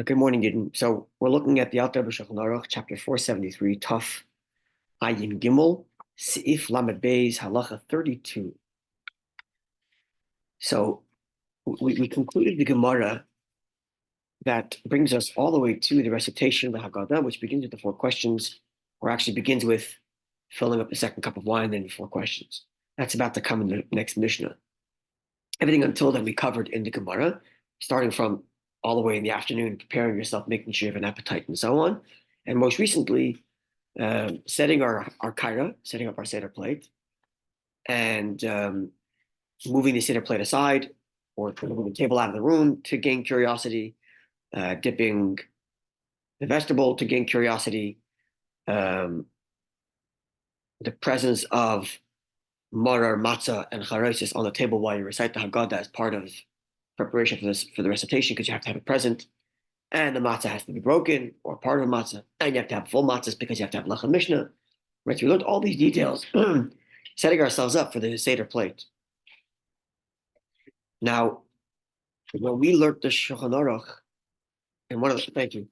Good morning, Gideon. So we're looking at the Alter B'Shulchan Aruch, chapter 473, Tuf Ayin Gimel, Seif Lamed Beis, Halacha 32. So we concluded the Gemara that brings us all the way to the recitation of the Haggadah, which begins with the four questions, or actually begins with filling up the second cup of wine, then four questions. That's about to come in the next Mishnah. Everything until then we covered in the Gemara, starting from all the way in the afternoon, preparing yourself, making sure you have an appetite, and so on. And most recently, setting our kaira, setting up our Seder plate, and moving the Seder plate aside, or moving the table out of the room to gain curiosity, dipping the vegetable to gain curiosity, the presence of marar, matzah, and charoset on the table while you recite the Haggadah as part of preparation for the recitation, because you have to have it present, and the matzah has to be broken or part of a matzah, and you have to have full matzahs because you have to have lechem mishnah. Right, so we learned all these details, setting ourselves up for the Seder plate. Now, when we learned the Shulchan Aruch, and thank you.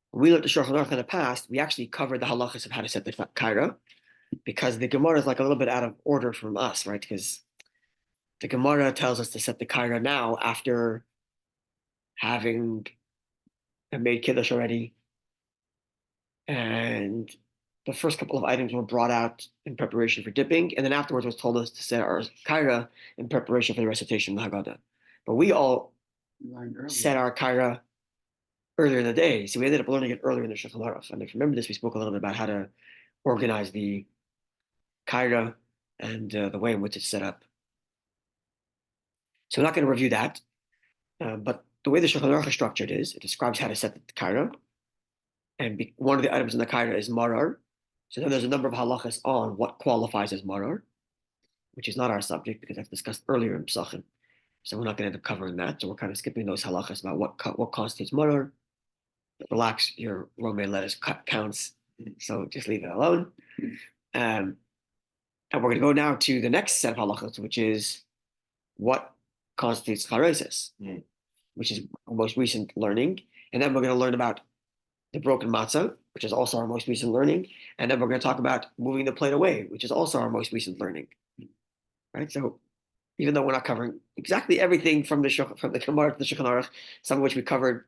When we learned the Shulchan Aruch in the past, we actually covered the halachas of how to set the kaira, because the Gemara is like a little bit out of order from us, right? Because the Gemara tells us to set the kaira now after having made kiddush already, and the first couple of items were brought out in preparation for dipping, and then afterwards was told us to set our kaira in preparation for the recitation of the Haggadah. But we all set our kaira earlier in the day, so we ended up learning it earlier in the Shulchan Aruch. And if you remember this, we spoke a little bit about how to organize the kaira and the way in which it's set up. So we're not going to review that, but the way the Shulchan Aruch is structured is, it describes how to set the kaira, and one of the items in the kaira is marar. So then there's a number of halachas on what qualifies as marar, which is not our subject because that's discussed earlier in psachim. So we're not going to end up covering that. So we're kind of skipping those halachas about what constitutes marar. Relax, your romaine lettuce counts, so just leave it alone. And we're going to go now to the next set of halachas, which is what constitutes charoset, which is our most recent learning. And then we're going to learn about the broken matzah, which is also our most recent learning. And then we're going to talk about moving the plate away, which is also our most recent learning. Right? So even though we're not covering exactly everything from the Gemara to the Shulchan Aruch, some of which we covered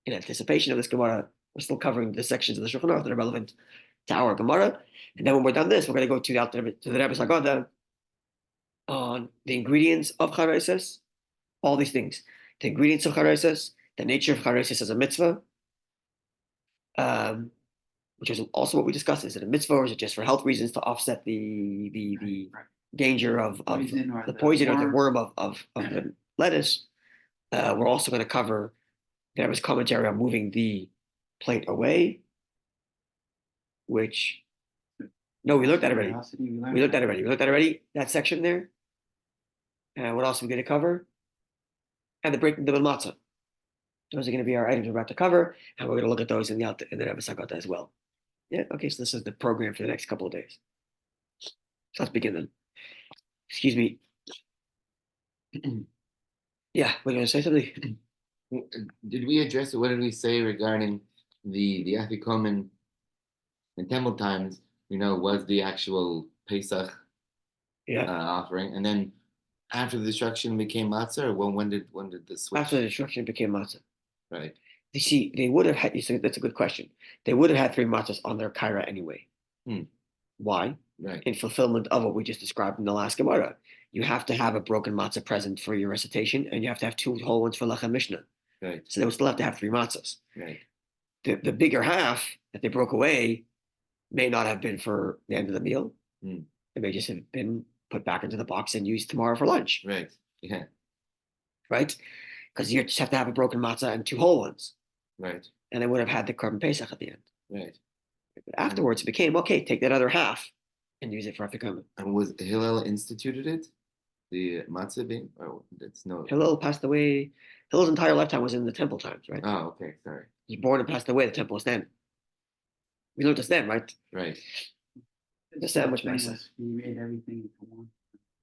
in anticipation of this Gemara, we're still covering the sections of the Shulchan Aruch that are relevant to our Gemara. And then when we're done this, we're going to go to the Rebbe's Haggadah on the ingredients of charoset, all these things, the ingredients of charoset, the nature of charoset as a mitzvah, which is also what we discussed. Is it a mitzvah, or is it just for health reasons to offset the danger of the poison or the worm of the lettuce? We're also going to cover there was commentary on moving the plate away, which no, we looked at it already. We looked at it already. That section there. What else are we going to cover? And the breaking the matzah. Those are going to be our items we're about to cover, and we're going to look at those in the Rebbe Haggadah as well. Yeah, okay, so this is the program for the next couple of days. So let's begin then. Excuse me. Yeah, we're going to say something. Did we address it? What did we say regarding the Afikomen in temple times? Was the actual Pesach offering, and then after the destruction became matzah, or when did the switch? After the destruction became matzah. Right. You see, they would have had. So that's a good question. They would have had 3 matzahs on their kaira anyway. Why? Right. In fulfillment of what we just described in the last Gemara, you have to have a broken matzah present for your recitation, and you have to have 2 whole ones for lechem mishnah. Right. So they would still have to have 3 matzahs. Right. The bigger half that they broke away may not have been for the end of the meal. It may just have been put back into the box and used tomorrow for lunch. Right. Yeah. Right? Because you just have to have a broken matzah and 2 whole ones. Right. And they would have had the korban pesach at the end. Right. But afterwards, it became, okay, take that other half and use it for afikomen. And was Hillel instituted it? The matzah being? Oh, that's no. Hillel passed away. Hillel's entire lifetime was in the temple times, right? Oh, okay. Sorry. He was born and passed away. The temple was then. We learned this then, right? Right. The sandwich mesa. He made everything into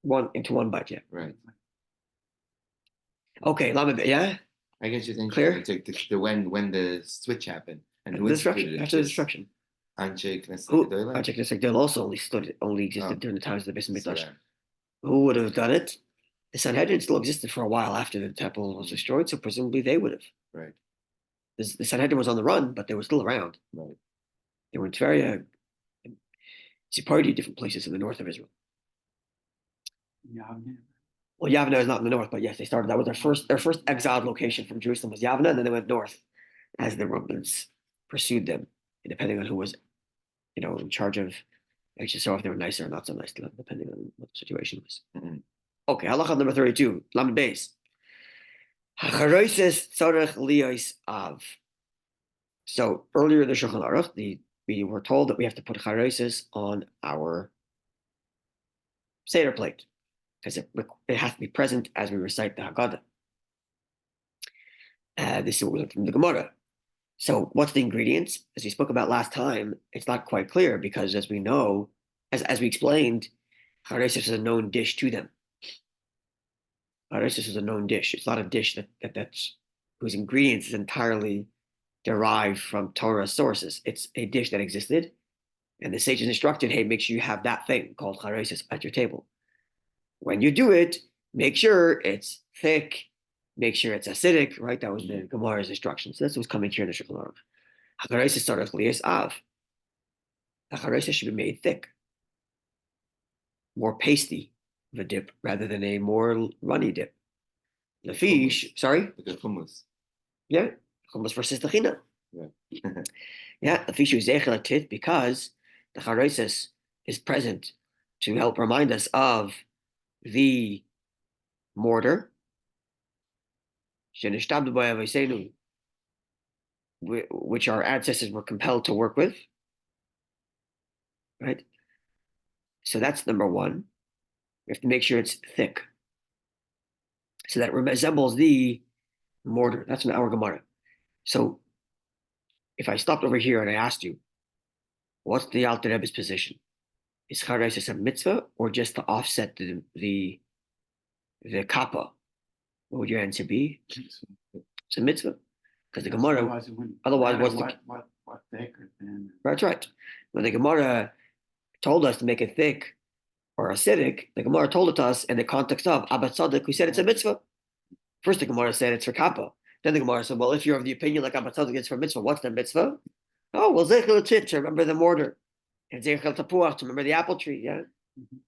one. Into one bite, yeah. Right. Okay, Lamed, yeah? I guess just Clear? interesting to when the switch happened and who The destruction, instituted it. after the Just destruction. Anshe Knesset Who? Gedolah? Anshe Knesset Gedolah also only existed Oh. during the times of the Beis So Hamikdash. that- Who would have done it? The Sanhedrin still existed for a while after the temple was destroyed, so presumably they would have. Right. The Sanhedrin was on the run, but they were still around. Right. They were in Tveria, Sephardi, different places in the north of Israel. Yavne. Well, Yavna is not in the north, but yes, they started. That was their first exiled location from Jerusalem was Yavna, and then they went north as the Romans pursued them, depending on who was, in charge of. Actually, so if they were nicer or not so nice to them, depending on what the situation was. Mhm. Okay, halacha number 32, Lamed Beis. Charoset tzarech liyos av. So earlier in the Shulchan Aruch, we were told that we have to put charoset on our Seder plate because it has to be present as we recite the Haggadah. This is what we learned from the Gemara. So what's the ingredients? As we spoke about last time, it's not quite clear because as we know, as we explained, charoset is a known dish to them. Charoset is a known dish. It's not a dish that's whose ingredients is entirely derived from Torah sources. It's a dish that existed, and the sages instructed, hey, make sure you have that thing called charoset at your table. When you do it, make sure it's thick, make sure it's acidic, right? That was the Gemara's instructions. So that's what's coming here in the Shulchan Aruch. Charoset tzarech liyos av. The charoset should be made thick, more pasty of a dip rather than a more runny dip. The fish, sorry? Like a hummus. Yeah, hummus versus tahina. Yeah. Yeah, the fish is zeichel tit because the charoset is present to help remind us of the mortar, which our ancestors were compelled to work with, right? So that's number one. We have to make sure it's thick, so that it resembles the mortar. That's an our Gemara. So if I stopped over here and I asked you, what's the Alter Rebbe's position? Is charoset a mitzvah or just to offset the kappa? What would your answer be? It's a mitzvah. Because the Gemara, otherwise what's the... What thicker than... That's right. When the Gemara told us to make it thick or acidic, the Gemara told it to us in the context of Abba Tzaddik, we said it's a mitzvah. First the Gemara said it's for kappa. Then the Gemara said, well, if you're of the opinion like Abba Tzaddik it's for mitzvah, what's the mitzvah? Oh, well, zeichel tit, to remember the mortar. And zeichel tapuach, to remember the apple tree, yeah? Mhm.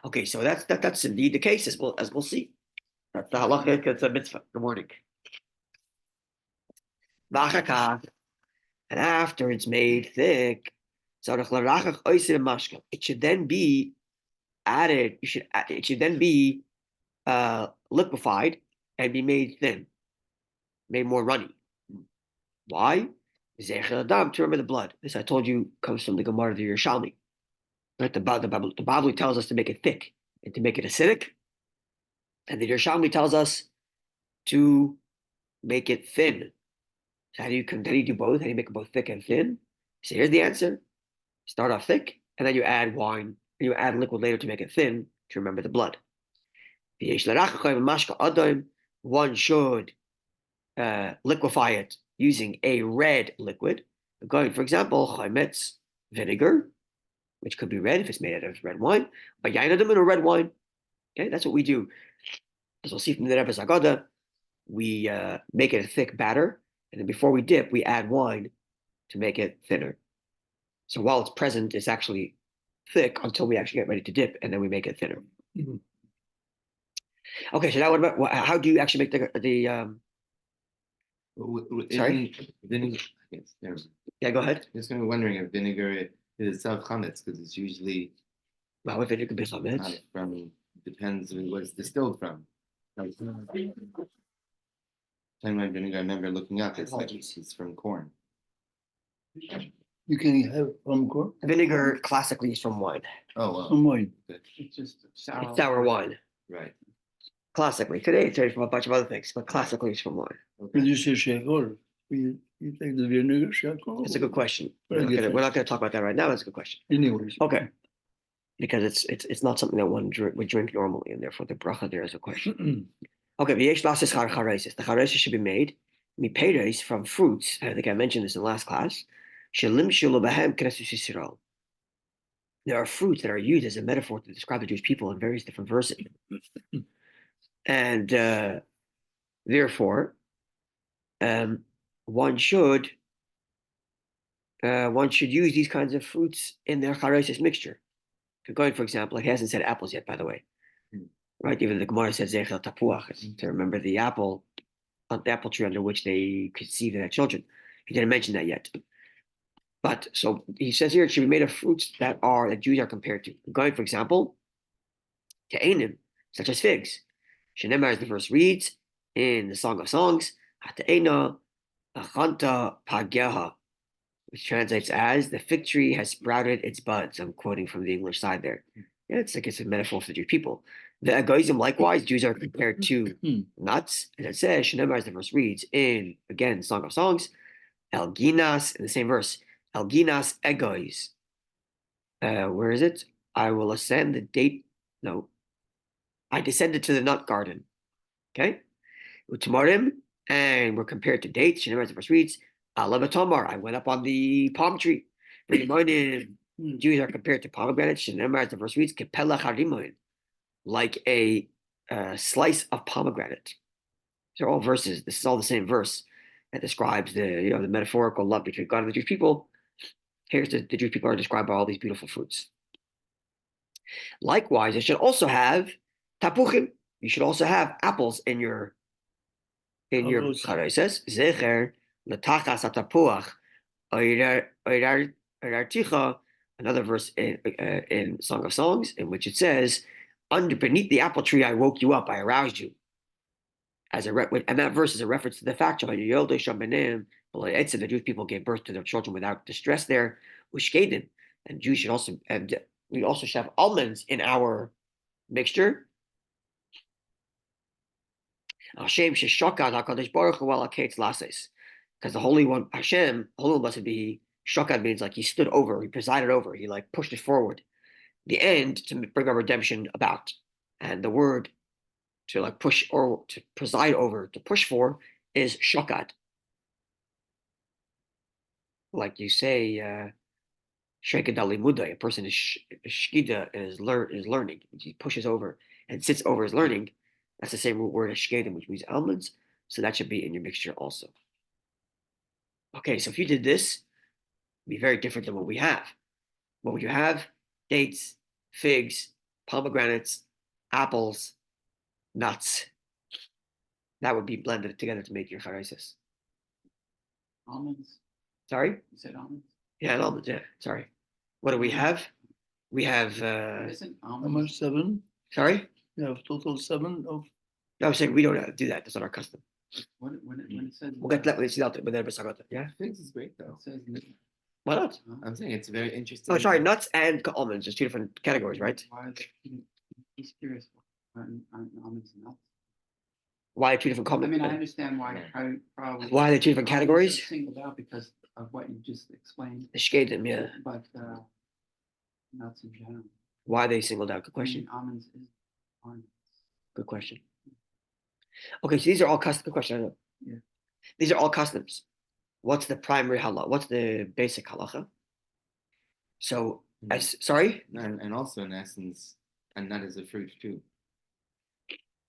Okay, so that's indeed the case, as we'll see. That's the halacha, it's a mitzvah. Good morning. And after it's made thick, it should then be added. It should then be liquefied and be made thin, made more runny. Why? To remember the blood. This I told you comes from the Gemara, the Yerushalmi. Right? The Bavli tells us to make it thick and to make it acidic, and the Yerushalmi tells us to make it thin. So how do you do both? How do you make it both thick and thin? So here's the answer. Start off thick, and then you add wine, and you add liquid later to make it thin, to remember the blood. One should liquefy it using a red liquid. Going, for example, chaimetz, vinegar, which could be red if it's made out of red wine, or yain adamim, or red wine. Okay, that's what we do. As we'll see from the Rebbe's Haggadah, we make it a thick batter, and then before we dip, we add wine to make it thinner. So while it's present, it's actually thick until we actually get ready to dip, and then we make it thinner. Mm-hmm. Okay, so now what about how do you actually make the sorry? Vinegar. Yes, yeah, go ahead. I'm just kind of wondering if vinegar is itself chametz because it's usually. Well, if vinegar is chametz, from depends on what it's distilled from. Talking about vinegar, I remember looking up. It's like it's from corn. You can have from corn. Vinegar classically is from wine. Oh, wow. From wine. It's just sour. It's sour wine. Right. Classically, today it's made from a bunch of other things, but classically it's from wine. When you say shekol, you take the vinegar shekol. It's a good question. Very We're good. not going to talk about that right now. That's a good question. Anyways. Okay. Because it's not something that one would drink normally, and therefore the bracha there is a question. Okay, v'yesh lasis charoset. The charoset should be made miperes from fruits. I think I mentioned this in the last class. Shelim shelo behem knessus Yisrael. There are fruits that are used as a metaphor to describe the Jewish people in various different verses, and therefore, one should use these kinds of fruits in their charoset mixture. Going, for example, he hasn't said apples yet, by the way, right? Even the Gemara said zechel tapuach to remember the apple tree under which they conceived their children. He didn't mention that yet. But so he says here it should be made of fruits that Jews are compared to. Going, for example, to Einim, such as figs. Shenemar, as the verse reads in the Song of Songs, Hata'ena achanta pageha, which translates as the fig tree has sprouted its buds. I'm quoting from the English side there. Yeah, it's like it's a metaphor for the Jewish people. The Agoizim, likewise, Jews are compared to nuts. And it says, Shenemar, as the verse reads in, again, Song of Songs, Elginas, in the same verse, Elginas egois. Where is it? I will ascend the date. No. I descended to the nut garden. Okay? Utamarim, and we're compared to dates. Shenemar, as the verse reads, Alabatomar, I went up on the palm tree. Jews are compared to pomegranates. Shenemar, as the verse reads, Kepela harimoin, like a slice of pomegranate. These are all verses. This is all the same verse that describes the metaphorical love between God and the Jewish people. Here's the Jewish people are described by all these beautiful fruits. Likewise, it should also have tapuchim. You should also have apples in your charoset. Zecher letachas atapuach oirarticha. Another verse in Song of Songs in which it says, beneath the apple tree I woke you up, I aroused you. And that verse is a reference to the fact that the Jewish people gave birth to their children without distress there, ushkedim. And Jews should also, and we also should have almonds in our mixture. Because the Holy One, Hashem, Holy One must be shokad, means like he stood over, he presided over, he like pushed it forward. The end to bring our redemption about. And the word to like push or to preside over, to push for, is shokad. Like you say, sheked alimuda, a person is shkida is learning. He pushes over and sits over his learning. That's the same root word as shkedim, which means almonds. So that should be in your mixture also. Okay, so if you did this, it'd be very different than what we have. What would you have? Dates, figs, pomegranates, apples, nuts. That would be blended together to make your charoset. Almonds. Sorry? You said almonds? Yeah, almonds, yeah. Sorry. What do we have? We have Isn't How almonds? much? 7? sorry? You have total 7 of. No, I'm saying we don't do that. That's not our custom. When it says. We'll get that when it's out there, but never talk about that. Yeah? Figs is great though. It says. Why not? I'm saying it's very interesting. Oh, sorry, nuts and almonds. There's two different categories, right? Why are they? He's curious. Aren't almonds and nuts? Why two different I mean, I comments? understand why probably. Why are they two different almonds are categories? singled out because of what you just explained, The shkedim, yeah. but nuts in general. Why are they singled out? Good I mean, question. almonds is almonds. Good question. Okay, so these are all custom. Good question. I know. Yeah. These are all customs. What's the primary halacha? What's the basic halacha? So, sorry? And also in essence, a nut is a fruit too.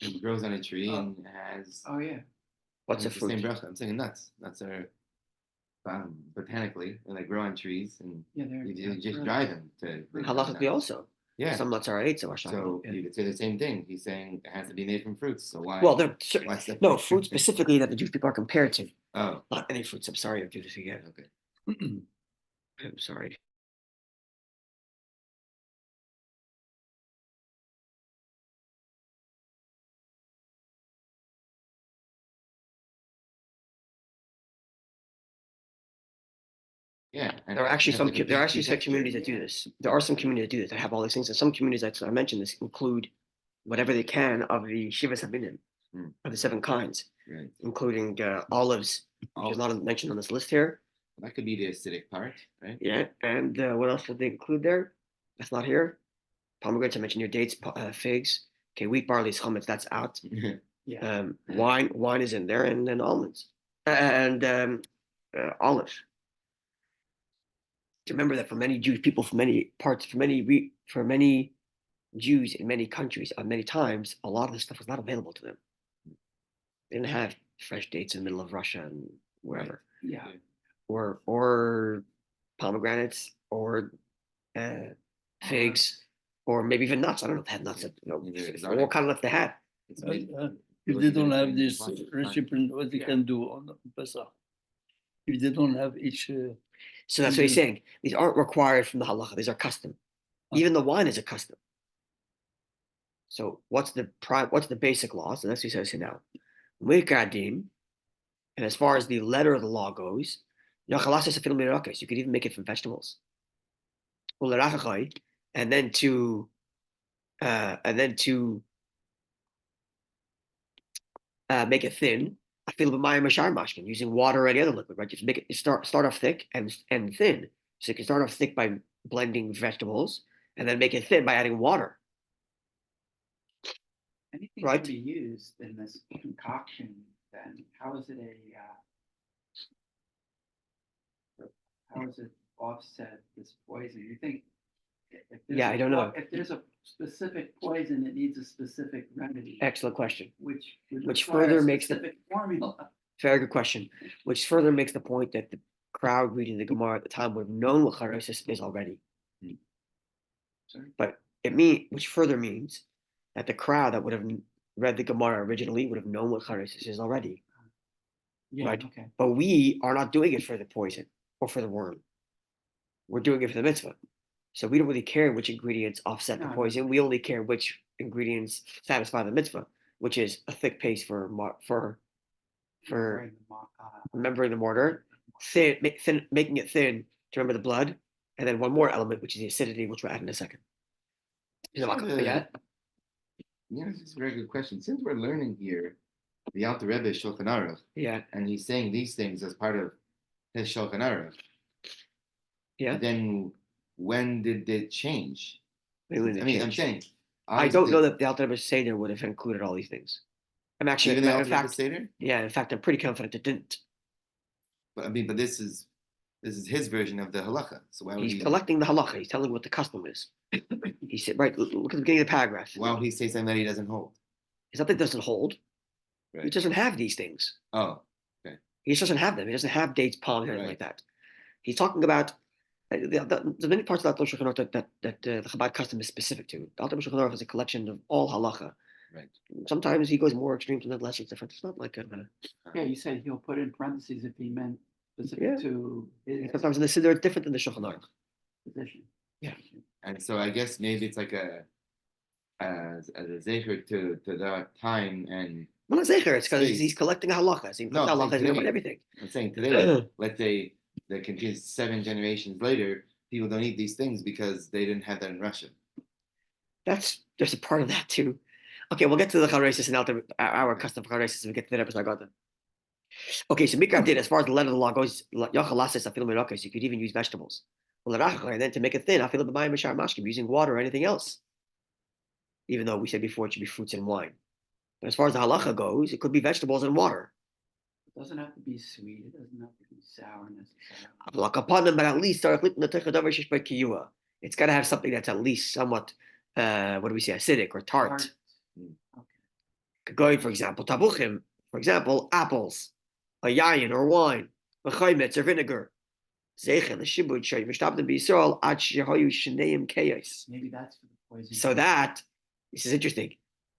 It grows on a tree and has. Oh yeah. What's a it's the same fruit? bracha. I'm saying nuts. Nuts are botanically and they grow on trees and Yeah, they're. you just really- dry them to. Halachically also. Yeah. Some nuts are eight, so So you could say the same thing. He's saying it has to be made from fruits. So why? well, they're why separate? no fruit specifically that the Jewish people are compared to. Oh, Not any fruits. I'm sorry, I'll do this again. okay. I'm sorry. Yeah. There are actually some communities that do this. There are some communities that do this that have all these things, and some communities that I mentioned this include whatever they can of the Shiva Sabinim, of the 7 kinds, Right. including olives, which is not mentioned on this list here. That could be the acidic part, right? Yeah, and what else did they include there? That's not here. Pomegranates, I mentioned your dates, figs. Okay, wheat, barley, chametz, that's out. Yeah. Wine is in there, and then almonds and olives. Remember that for many Jewish people, for many Jews in many countries, many times, a lot of this stuff was not available to them. They didn't have fresh dates in the middle of Russia and wherever, Yeah. or pomegranates, or figs, or maybe even nuts. I don't know if they had nuts. What kind of nuts they had. If they don't have this recipient, what they can do on Pesach? If they don't have each. So that's what he's saying. These aren't required from the halacha. These are custom. Even the wine is a custom. So what's the basic law? So that's what he says here now. And as far as the letter of the law goes, you could even make it from vegetables. And then to make it thin, I feel mashkin using water or any other liquid, right? Just make it start off thick and thin. So you can start off thick by blending vegetables, and then make it thin by adding water. Anything Right. can be used in this concoction, then how is it how is it offset this poison? You think if there's I don't know. If there's a specific poison, it needs a specific remedy. Excellent question. Which further makes the specific formula. Very good question. Which further makes the point that the crowd reading the Gemara at the time would have known what charoset is already. Sorry? But which further means that the crowd that would have read the Gemara originally would have known what charoset is already. Yeah. Right. Okay. But we are not doing it for the poison or for the worm. We're doing it for the mitzvah. So we don't really care which ingredients offset the poison. We only care which ingredients satisfy the mitzvah, which is a thick paste for remembering the mortar, making it thin to remember the blood, and then one more element, which is the acidity, which we'll add in a second. Yeah, it's a very good question. Since we're learning here, the Alter Rebbe is Shulchan Aruch, and he's saying these things as part of his Shulchan Aruch. Yeah. Then when did it change? I'm saying. I don't know that the Alter Rebbe Seder would have included all these things. I'm actually, even the Alter Rebbe Seder? Yeah, in fact, I'm pretty confident it didn't. But this is his version of the halacha. So why would he's collecting the halacha? He's telling what the custom is. He said, right. Look at the beginning of the paragraph. Why would he say something that he doesn't hold? It's not that it doesn't hold. Right. He doesn't have these things. Oh, okay. He just doesn't have them. He doesn't have dates, palms, anything like that. He's talking about there's many parts of the Shulchan Aruch that the Chabad custom is specific to. The Alter Rebbe Shulchan Aruch is a collection of all halacha. Right. Sometimes he goes more extreme, sometimes less. It's different. It's not like yeah, you said he'll put in parentheses if he meant specific to his. Sometimes in the Siddur, it's different than the Shulchan Aruch position. Yeah. And so I guess maybe it's like as a zecher to that time and. Well, not zecher. It's because he's collecting a halacha. So he collects halacha and everything. I'm saying today, let's say that continues 7 generations later, people don't eat these things because they didn't have that in Russia. There's a part of that too. Okay, we'll get to the charoset and our custom for charoset when we get to that episode. I got them. Okay, so Mikra did, as far as the letter of the law goes, you could even use vegetables. And then to make it thin, using water or anything else. Even though we said before it should be fruits and wine. But as far as the halacha goes, it could be vegetables and water. It doesn't have to be sweet. It doesn't have to be sour necessarily. But at least it's got to have something that's at least somewhat, acidic or tart. Okay. Going, for example, tabuchim, for example, apples, a yayin or wine, a chaymetz or vinegar. Maybe that's for the poison. So this is interesting.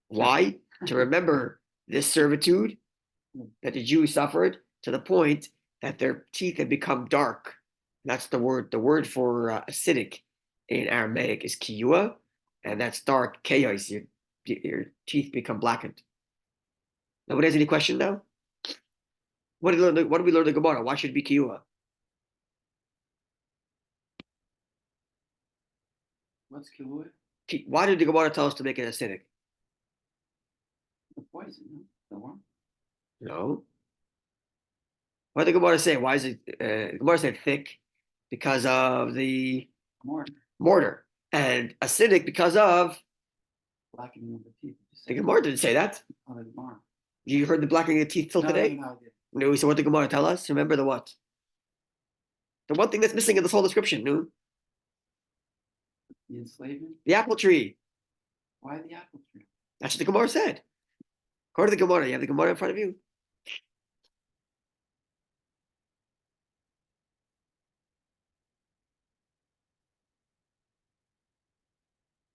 Why? To remember this servitude that the Jews suffered to the point that their teeth had become dark. That's the word. The word for acidic in Aramaic is kiyua, and that's dark, chaos. Your teeth become blackened. Nobody has any question now? What do we learn the Gemara? Why should it be kiyua? What's kiyua? Why did the Gemara tell us to make it acidic? The poison, no? The worm? No. What did the Gemara say? Why is it? The Gemara said thick because of the mortar, and acidic because of blackening of the teeth. the Gemara didn't say that. Oh, the Gemara. You heard the blackening of the teeth till today? No, I didn't. No, so what did Gemara tell us? Remember the what? The one thing that's missing in this whole description, no? The enslavement? The apple tree. Why the apple tree? That's what the Gemara said. According to the Gemara, you have the Gemara in front of you.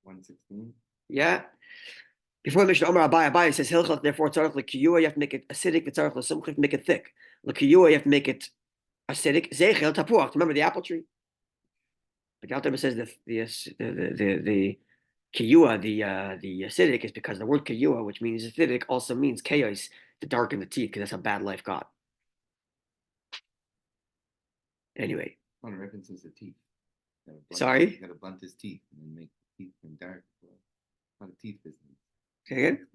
$116. Yeah. Before Mishnah Omar Abai says Hilchot, therefore tzarich l'kiyua, you have to make it acidic, tzarich l'sumchit, you have to make it thick. L'kiyua, you have to make it acidic. Zeichel tapuach, remember the apple tree. But the Alter says the kiyua, the acidic, is because the word kiyua, which means acidic, also means chaos, to darken the teeth, because that's how bad life got. Anyway. One references the teeth. Sorry? You gotta blunt his teeth and then make the teeth and dark. Not a teeth business. Say again?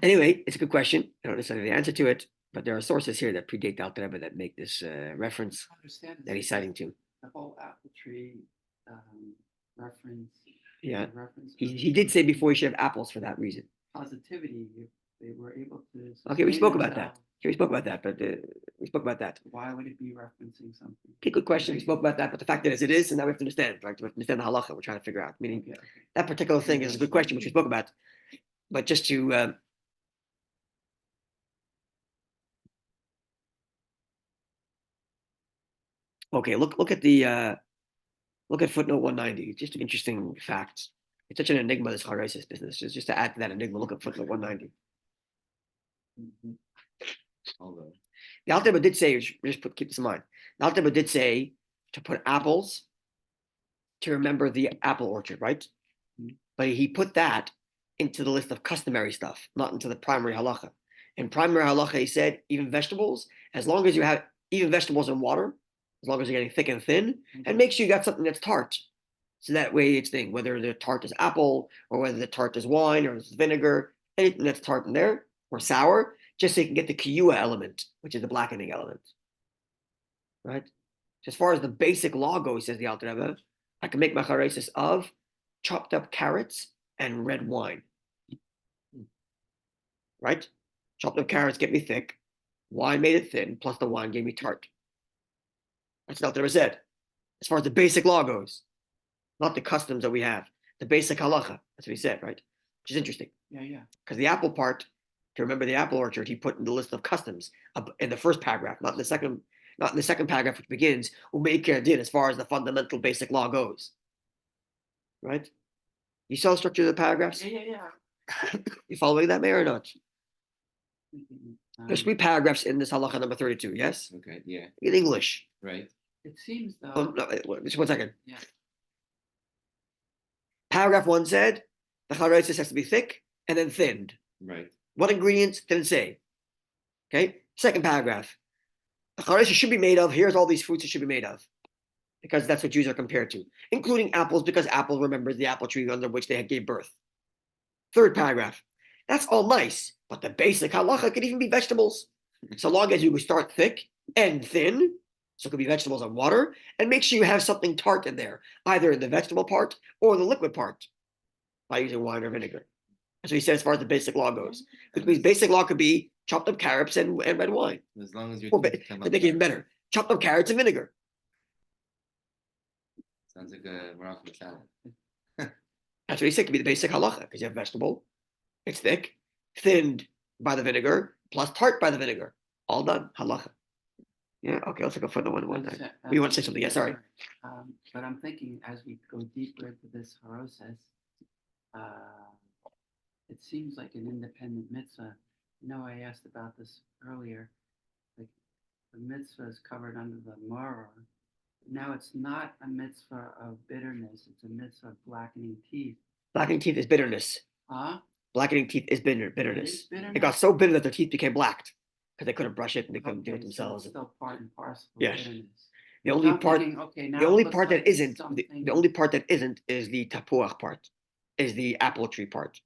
Anyway, it's a good question. I don't necessarily have the answer to it, but there are sources here that predate the Alter Rebbe that make this reference I understand that he's citing to. the whole apple tree reference. Yeah. Reference He did say before you should have apples for that reason. positivity. If they were able to. Okay, we sustain spoke about that. themselves, Okay, we spoke about that, but we spoke about that. Why would it be referencing something? Okay, good question. We spoke about that, but the fact is, it is, and now we have to understand. Like, we have to understand the halacha. We're trying to figure out. Meaning, Okay, okay. that particular thing is a good question, which we spoke about. But just to okay, look at the look at footnote 190. Just an interesting fact. It's such an enigma, this CHAROSET business. Just to add to that enigma, look at footnote 190. Although The Alter Rebbe did say, keep this in mind. The Alter Rebbe did say to put apples to remember the apple orchard, right? But he put that into the list of customary stuff, not into the primary halacha. In primary halacha, he said even vegetables, as long as you have even vegetables in water, as long as they're getting thick and thin, and make sure you got something that's tart. So that way it's thing, whether the tart is apple or whether the tart is wine or it's vinegar, anything that's tart in there or sour, just so you can get the kiyua element, which is the blackening element. Right? So as far as the basic law goes, says the Alter Rebbe, I can make my charesis of chopped up carrots and red wine. Right? Chopped up carrots get me thick. Wine made it thin, plus the wine gave me tart. That's what the Alter Rebbe said. As far as the basic law goes, not the customs that we have, the basic halacha. That's what he said, right? Which is interesting. Yeah. Because the apple part, to remember the apple orchard, he put in the list of customs in the first paragraph, not in the second paragraph, which begins Umeikir did as far as the fundamental basic law goes. Right? You saw the structure of the paragraphs? Yeah. You following that, Mayor, or not? There's Um, 3 paragraphs in this halacha number 32, yes? okay, yeah, In English. right. It seems though. Oh, no, just 1 second. Yeah. Paragraph 1 said the charosis has to be thick and then thinned. Right. What ingredients didn't say? Okay. Second paragraph. The charosis should be made of. Here's all these fruits it should be made of, because that's what Jews are compared to, including apples, because apple remembers the apple tree under which they had gave birth. Third paragraph. That's all nice, but the basic halacha could even be vegetables, so long as you start thick and thin. So it could be vegetables and water, and make sure you have something tart in there, either in the vegetable part or the liquid part, by using wine or vinegar. That's what he said as far as the basic law goes. Which means basic law could be chopped up carrots and red wine. As long as your Or teeth come I up think even better, chopped up carrots and vinegar. sounds like a Moroccan salad. That's what he said could be the basic halacha, because you have vegetable, it's thick, thinned by the vinegar, plus tart by the vinegar. All done, halacha. Yeah, okay, let's go for the one. You want to say something? Yeah, sorry. But I'm thinking as we go deeper into this process, it seems like an independent mitzvah. I asked about this earlier. Like the mitzvah is covered under the maror. Now it's not a mitzvah of bitterness; it's a mitzvah of blackening teeth. Blackening teeth is bitterness. Huh? Blackening teeth is bitterness. It is bitterness? It got so bitter that their teeth became blacked because they couldn't brush it and they couldn't do it Okay, so themselves. it's still part and parcel of Yes. bitterness. The So only I'm part, thinking, okay, now the it only looks part like that isn't, the something- only part that isn't is the tapuach part, is the apple tree part,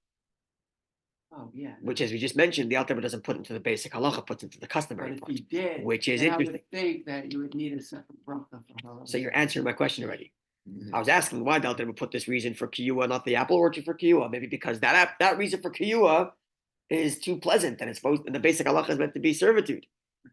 Oh yeah. which, as we just mentioned, the Alter Rebbe doesn't put into the basic halacha, puts into the But customary if part. you did, which is then I interesting. would think that you would need a separate bracha for So you're answering my question already. Mhm. I was asking why the Alter Rebbe put this reason for kiyua, not the apple orchard for kiyua. Maybe because that reason for kiyua is too pleasant, and it's supposed, and the basic halacha is meant to be servitude,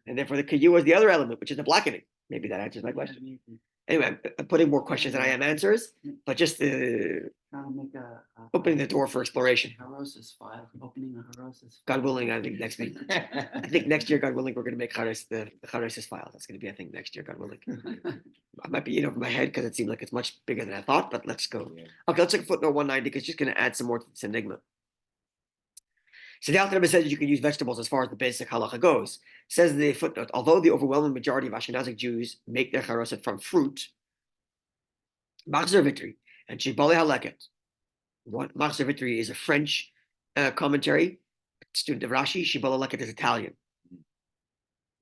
and therefore the kiyua is the other element, which is the blackening. Maybe that answers my question. Maybe. Anyway, I'm putting more questions than I am answers, but just Trying to make a opening the door for exploration. CHAROSET file, opening a CHAROSET. God willing, I think next week. I think next year, God willing, we're going to make the CHAROSET file. That's going to be, I think, next year, God willing. I might be in over my head because it seemed like it's much bigger than I thought, but let's go. Yeah. Okay, let's look at footnote 190 because it's just going to add some more to this enigma. So the Alter Rebbe says you can use vegetables as far as the basic halacha goes. Says the footnote, although the overwhelming majority of Ashkenazic Jews make their charoset from fruit, Machzer Vitri and Shibbolei Haleket. Machzer Vitri is a French commentary, student of Rashi. Shibbolei Haleket is Italian.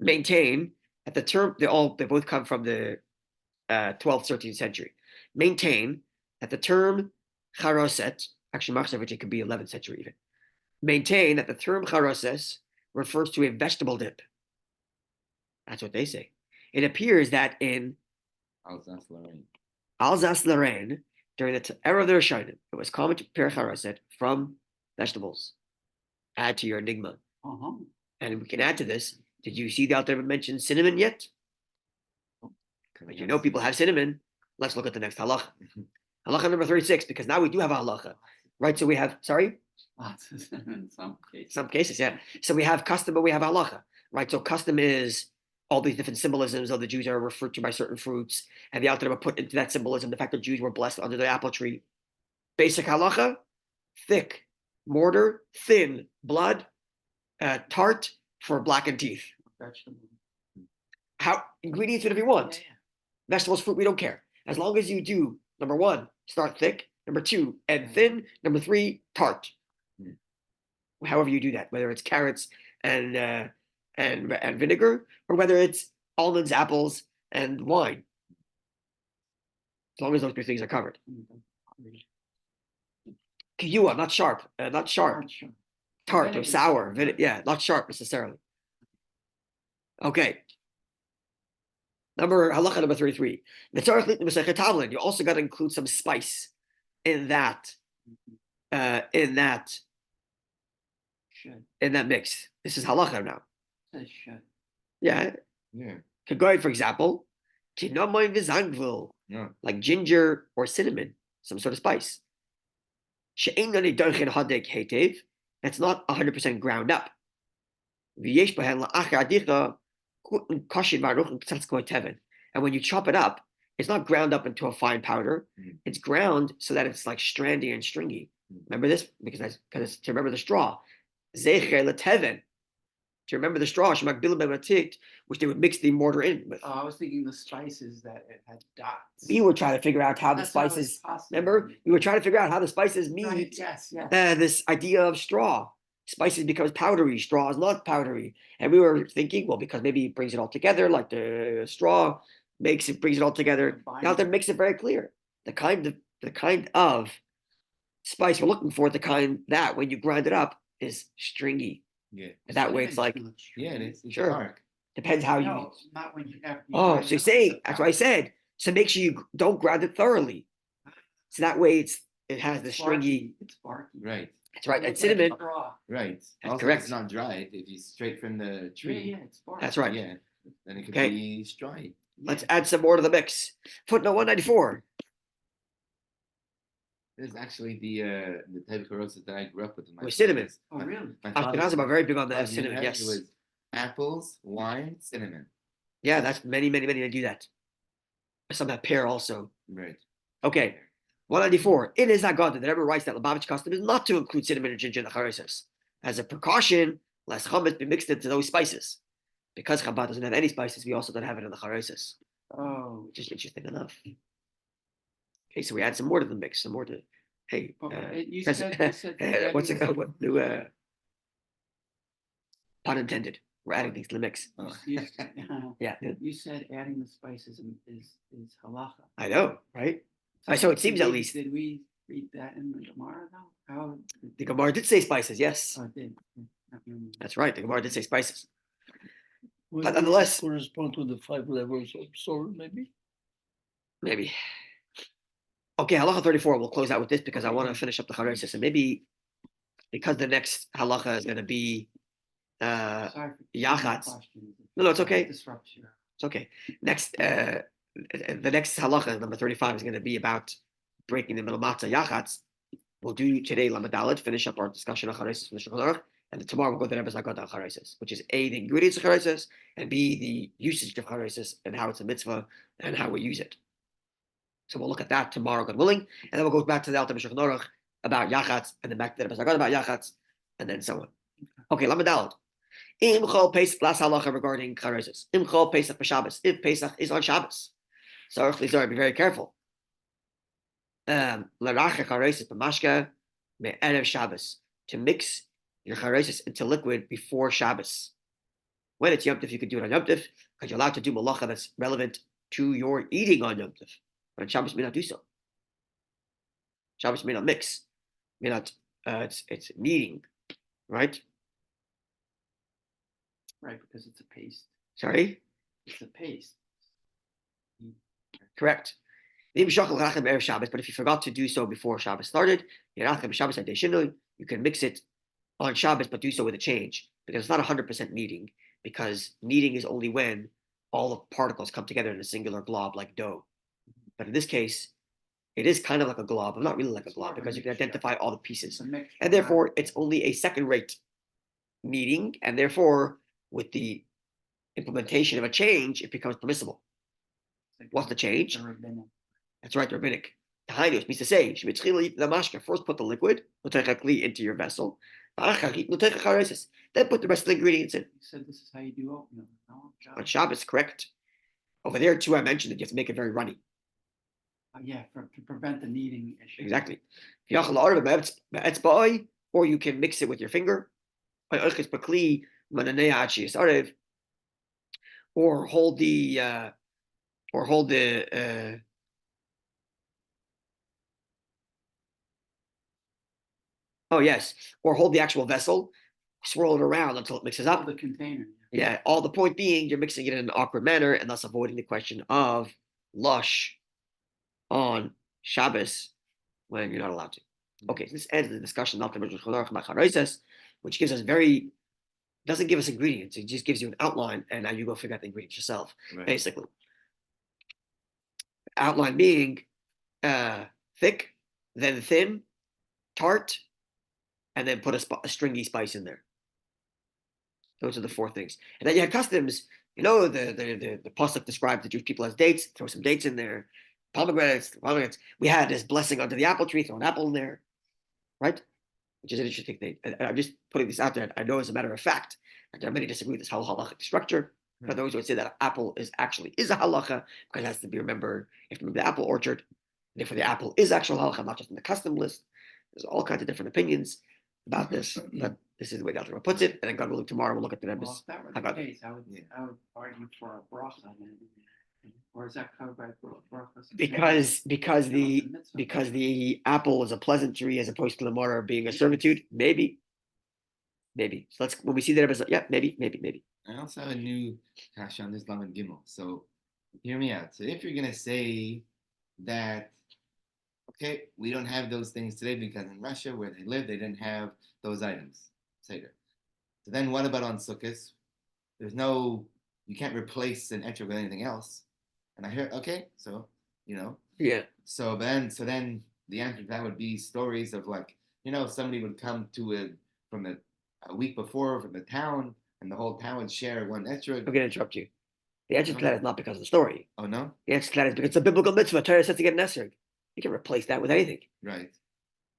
Maintain that the term, they both come from the 12th, 13th century. Maintain that the term charoset, actually Machzer Vitri could be 11th century even. Maintain that the term charoses refers to a vegetable dip. That's what they say. It appears that in Alsace-Lorraine, during the era of the Rishonim, it was common to prepare charoset from vegetables. Add to your enigma. And we can add to this. Did you see the Alter Rebbe mention cinnamon yet? But you know people have cinnamon. Let's look at the next halacha. Halacha number 36, because now we do have a halacha. Right, so we have, sorry? Lots of in some cases. Some cases, yeah. So we have custom, but we have halacha, right? So custom is all these different symbolisms of the Jews are referred to by certain fruits, and the Alter Rebbe put into that symbolism the fact that Jews were blessed under the apple tree. Basic halacha, thick, mortar, thin, blood, tart for blackened teeth. Vegetable. How ingredients whatever you want. Vegetables, fruit, we don't care. As long as you do, number one, start thick, number two, add thin, number three, tart. However you do that, whether it's carrots and vinegar, or whether it's almonds, apples, and wine. As long as those three things are covered. Kiyua, not sharp, tart or sour, not sharp necessarily. Okay. Halacha number 33. You also got to include some spice in that mix. This is halacha now. Says should. Yeah. Kagoy, for example, like ginger or cinnamon, some sort of spice. That's not 100% ground up. And when you chop it up, it's not ground up into a fine powder. It's ground so that it's like strandy and stringy. Remember this? Because it's to remember the straw. To remember the straw, which they would mix the mortar in with. Oh, I was thinking the spices that it had dots. We were trying to figure out how That's the how it's spices. possible. Remember, we were trying to figure out how the spices meet Right, yes. this idea of straw. Spices becomes powdery, straw is not powdery, and we were thinking, well, because maybe it brings it all together, like the straw brings it all together. Now that makes it very clear the kind of spice we're looking for, the kind that when you grind it up is stringy. Yeah. And that way it's like it's sure. dark. Depends how you. No, not when you have. Oh, so you're saying that's what I said. So make sure you don't grind it thoroughly. So that way it has the stringy. It's barky. Right. That's right. And It's like cinnamon. straw. Right. That's Also, correct. it's not dry. If you straight from the tree. Yeah, it's barky. That's right. Yeah. Then it could Okay. be strawy. Let's add some more to the mix. Footnote 194. This is actually the type of charoset that I grew up with. With cinnamon. Oh, really? Ashkenazim are very big on the father cinnamon. had Yes. It was apples, wine, cinnamon. Yeah, that's many that do that. Some have pear also. Right. Okay. 194. It is not God that ever writes that Lubavitch custom is not to include cinnamon and ginger in the charoset. As a precaution, lest chametz be mixed into those spices. Because Chabad doesn't have any spices, we also don't have it in the charoset. Oh. Which is interesting enough. Okay, so we add some more to the mix, some more to. Hey, You President- said what's it called? What new pun intended. We're adding things to the mix. Yeah, You said adding the spices is halacha. I know, right? So it seems at least. Did we read that in the Gemara though? How? The Gemara did say spices, yes. Oh, it did. Not remember. That's right. The Gemara did say spices. Would But this nonetheless- correspond to the 5 levels of salt, maybe? Maybe. Okay, halacha 34. We'll close out with this because I want to finish up the charoset. And maybe because the next halacha is going to be Sorry for yachatz. questions. No, it's okay. Disrupt you. It's okay. Next, the next halacha, number 35, is going to be about breaking the middle matzah yachatz. We'll do today Lamed finish up our discussion of charoset from the Shulchan Aruch, and then tomorrow we'll go to Rebbe's Haggadah on charoset, which is A, the ingredients of charoset, and B, the usage of charoset and how it's a mitzvah and how we use it. So we'll look at that tomorrow, God willing, and then we'll go back to the Alter Shulchan Aruch about yachatz, and then back to the Rebbe's Haggadah about yachatz, and then so on. Okay, Lamed Daled. Imchol Pesach last halacha regarding charoset. Imchol Pesach b'Shabbos. If Pesach is on Shabbos, so be very careful. L'racha charoset b'mashka me'erev Shabbos, to mix your charoset into liquid before Shabbos. When it's Yom Tov, you can do it on Yom Tov because you're allowed to do malacha that's relevant to your eating on Yom Tov. But on Shabbos, may not do so. Shabbos may not mix, may not. It's kneading, right? Right, because it's a paste. Sorry. It's a paste. Correct. But if you forgot to do so before Shabbos started, you can mix it on Shabbos, but do so with a change, because it's not 100% kneading, because kneading is only when all the particles come together in a singular glob like dough. But in this case, it is kind of like a glob, but not really like a glob, because you can identify all the pieces. And therefore, it's only a second-rate kneading, and therefore, with the implementation of a change, it becomes permissible. What's the change? That's right, rabbinic. Tahainus means to say, first put the liquid into your vessel, then put the rest of the ingredients in. You said this is how you do oatmeal. No, On Shabbos, correct. Over there, too, I mentioned that you have to make it very runny. Yeah, to prevent the kneading issue. Exactly. Or you can mix it with your finger. Or hold the or hold the actual vessel, swirl it around until it mixes up. The container. Yeah, all the point being you're mixing it in an awkward manner and thus avoiding the question of lush on Shabbos when you're not allowed to. Okay, so this ends the discussion which gives us doesn't give us ingredients, it just gives you an outline, and now you go figure out the ingredients yourself, basically. Outline being thick, then thin, tart, and then put a stringy spice in there. Those are the four things. And then you have customs. You know, the pasuk described the Jewish people as dates. Throw some dates in there. Pomegranates. We had this blessing under the apple tree. Throw an apple in there, right? Which is an interesting thing. And I'm just putting this out there. I know as a matter of fact, and there are many disagree with this whole halachic structure. For those who would say that apple is a halacha because it has to be remembered if you remember the apple orchard. And therefore, the apple is actual halacha, not just in the custom list. There's all kinds of different opinions about this, but this is the way the Alter puts it. And then God willing, tomorrow we'll look at the Rebbe's. Well, if that were the case, I would argue for a bracha. Or is that covered by brachas? Because the apple is a pleasantry as opposed to the mortar being a servitude. Maybe. So when we see the Rebbe's, maybe. I also have a new kasha on this Lamed Gimel. So hear me out. So if you're gonna say that, okay, we don't have those things today because in Russia where they live, they didn't have those items. Seder. So then what about on Sukkot? You can't replace an etrog with anything else. And I hear, okay, so Yeah. So then the answer to that would be stories of somebody would come from a week before from the town, and the whole town would share one etrog. I'm going to interrupt you. The answer to that is not because of the story. Oh, no? The answer to that is because it's a biblical mitzvah. Torah says to get an esrog. You can replace that with anything. Right.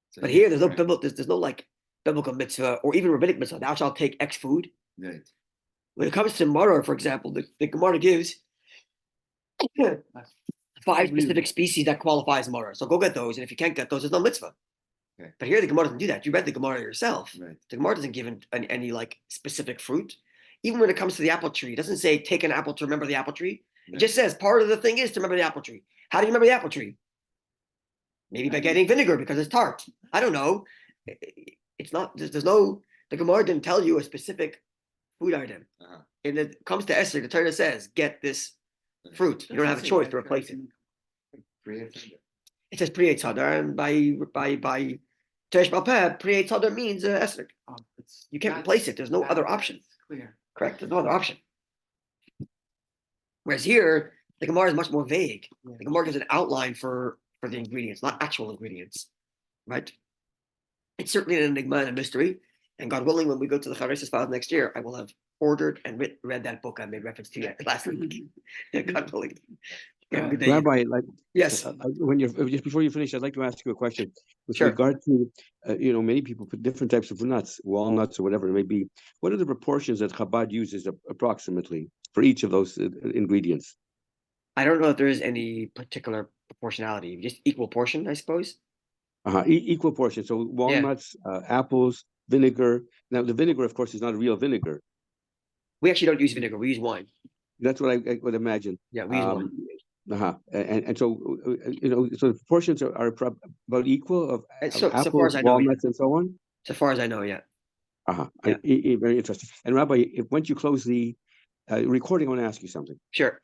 So but here, there's no biblical mitzvah or even rabbinic mitzvah. Thou shalt take X food. Right. When it comes to maror, for example, the Gemara gives 5 specific species that qualify as maror. So go get those, and if you can't get those, there's no mitzvah. Okay. But here, the Gemara doesn't do that. You read the Gemara yourself. Right. The Gemara doesn't give any specific fruit. Even when it comes to the apple tree, it doesn't say take an apple to remember the apple tree. Right. It just says part of the thing is to remember the apple tree. How do you remember the apple tree? Maybe by getting vinegar because it's tart. I don't know. It's not. The Gemara didn't tell you a specific food item. Uh-huh. And it comes to Esther, the Torah says, get this fruit. You don't have a choice to replace it. It says Pri Eitz Hadar, and by Teresh Balpeh, Priye Tzadar means esrog. You can't replace it. There's no other option. Clear. Correct? There's no other option. Whereas here, the Gemara is much more vague. The Gemara gives an outline for the ingredients, not actual ingredients, right? It's certainly an enigma and a mystery. And God willing, when we go to the CHAROSET files next year, I will have ordered and read that book I made reference to last week. God willing. Yeah, good day. Rabbi, yes. When you're just before you finish, I'd like to ask you a question with Sure. regard to, many people put different types of nuts, walnuts or whatever it may be. What are the proportions that Chabad uses approximately for each of those ingredients? I don't know if there is any particular proportionality, just equal portion, I suppose. Equal portion. So walnuts, apples, vinegar. Now the vinegar, of course, is not real vinegar. We actually don't use vinegar. We use wine. That's what I would imagine. Yeah, we use wine. And so so the proportions are about equal of apples, so far as I know, walnuts, and so on. So far as I know, yeah. Very interesting. And Rabbi, once you close the recording, I want to ask you something. Sure.